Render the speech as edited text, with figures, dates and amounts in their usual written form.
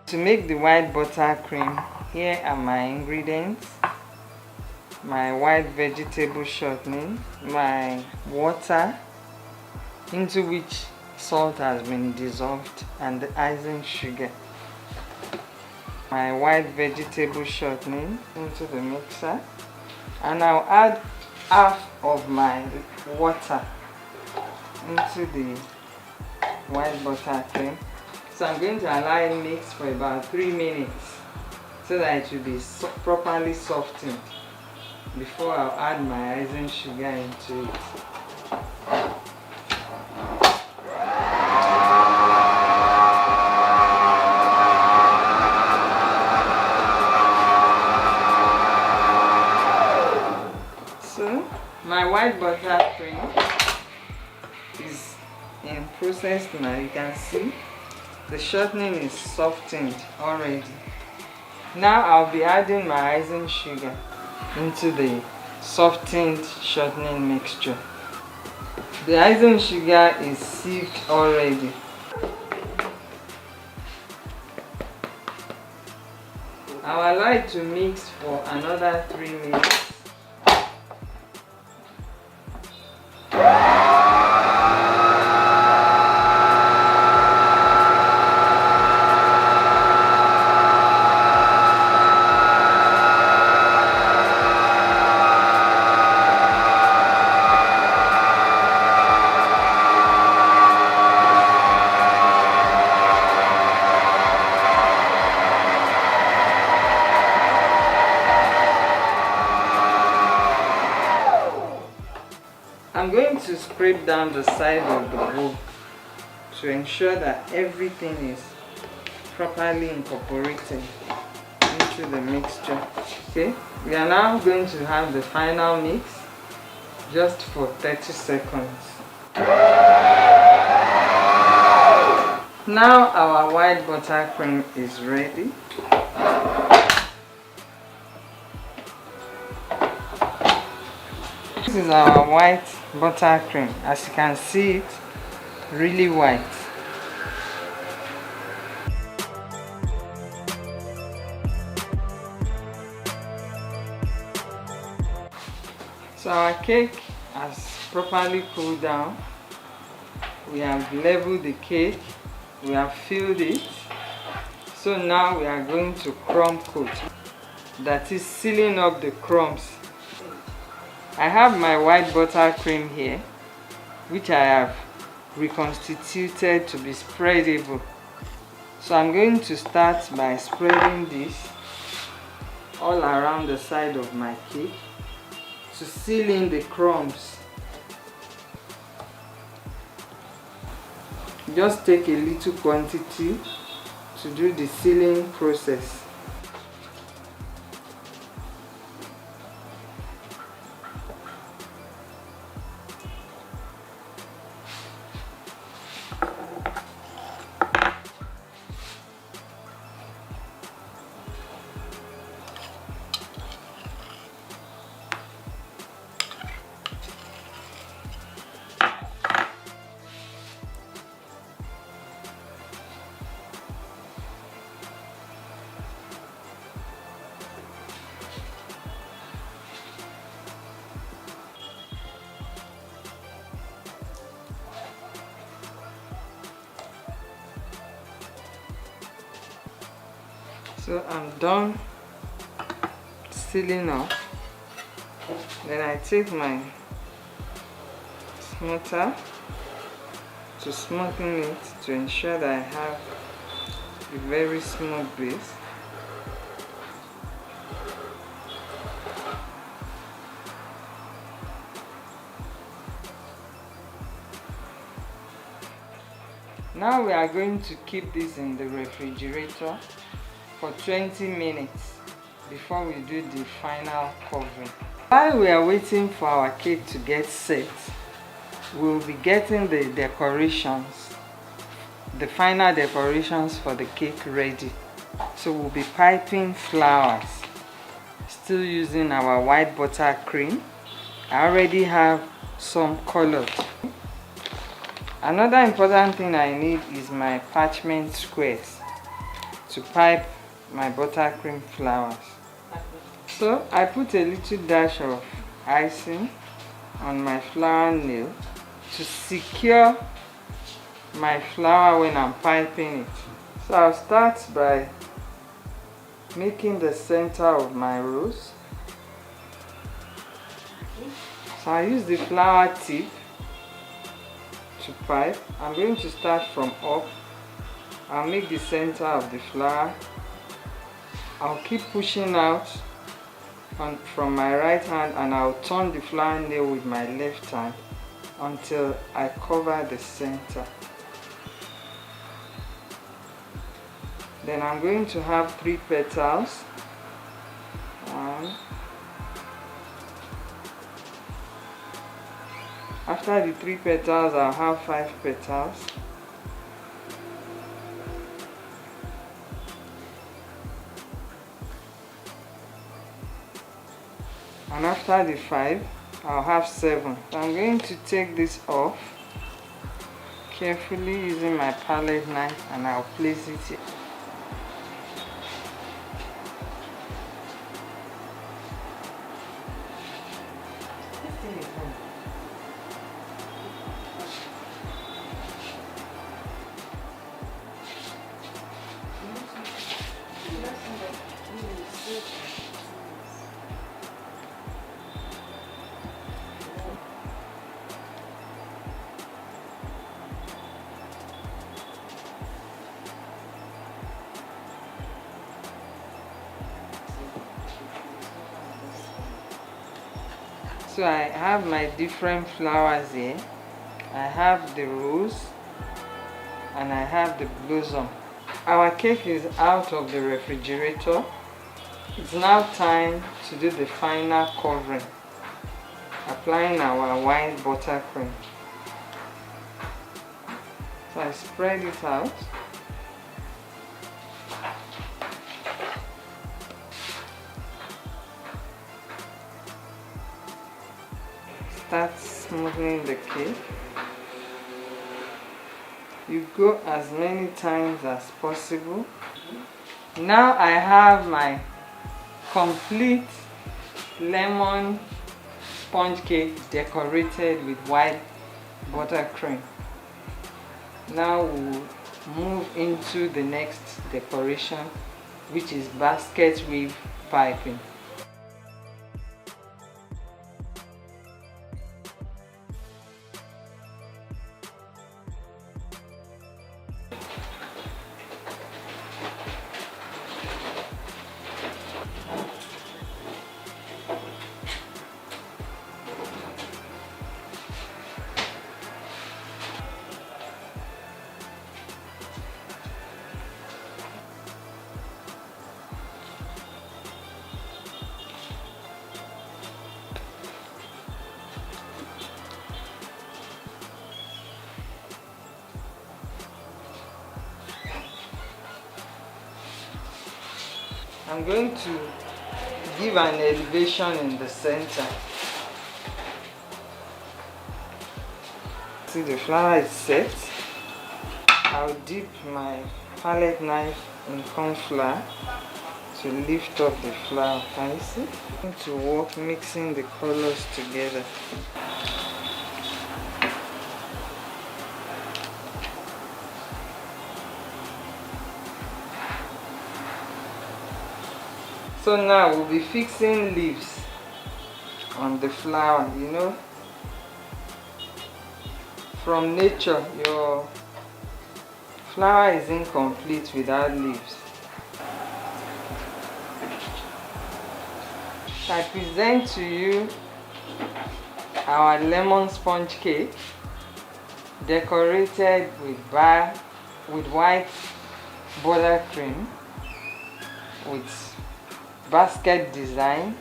To make the white buttercream, here are my ingredients: my white vegetable shortening, my water into which salt has been dissolved, and the icing sugar. My white vegetable shortening into the mixer, and I'll add half of my water into the white buttercream. So I'm going to allow it mix for about 3 minutes so that it will be properly softened before I'll add my icing sugar into it. So my white buttercream is in process now. You can see the shortening is softened already. Now I'll be adding my icing sugar into the softened shortening mixture. The icing sugar is sieved already. I'll allow it to mix for another 3 minutes. I'm going to scrape down the side of the bowl to ensure that everything is properly incorporated into the mixture. Okay, we are now going to have the final mix just for 30 seconds. Now our white buttercream is ready. This is our white buttercream. As you can see, it really white. So our cake has properly cooled down. We have leveled the cake, we have filled it. So now we are going to crumb coat, that is sealing up the crumbs. I have my white buttercream here, which I have reconstituted to be spreadable. So I'm going to start by spreading this all around the side of my cake to seal in the crumbs. Just take a little quantity to do the sealing process. So I'm done sealing up. Then I take my smoother to smoothen it to ensure that I have a very smooth base. Now we are going to keep this in the refrigerator for 20 minutes before we do the final covering. While we are waiting for our cake to get set, we'll be getting the decorations, the final decorations for the cake ready. So we'll be piping flowers, still using our white buttercream. I already have some colors. Another important thing I need is my parchment squares. to pipe my buttercream flowers. So I put a little dash of icing on my flower nail to secure my flower when I'm piping it. So I'll start by making the center of my rose. So I use the flower tip to pipe. I'm going to start from up. I'll make the center of the flower. I'll keep pushing out from my right hand, and I'll turn the flower nail with my left hand until I cover the center. Then I'm going to have 3 petals. 1. After the 3 petals, I'll have 5 petals. And after the 5, I'll have 7. So I'm going to take this off carefully using my palette knife, and I'll place it here. So I have my different flowers here. I have the rose and I have the blossom. Our cake is out of the refrigerator. It's now time to do the final covering, applying our white buttercream. So I spread it out. Start smoothing the cake. You go as many times as possible. Now I have my complete lemon sponge cake decorated with white buttercream. Now we'll move into the next decoration, which is basket weave piping. I'm going to give an elevation in the center. See, the flower is set. I'll dip my palette knife in corn flour to lift up the flower. Can you see? I'm going to work mixing the colors together. So now we'll be fixing leaves on the flower. You know, from nature, your flower is incomplete without leaves. I present to you our lemon sponge cake decorated with white buttercream with basket design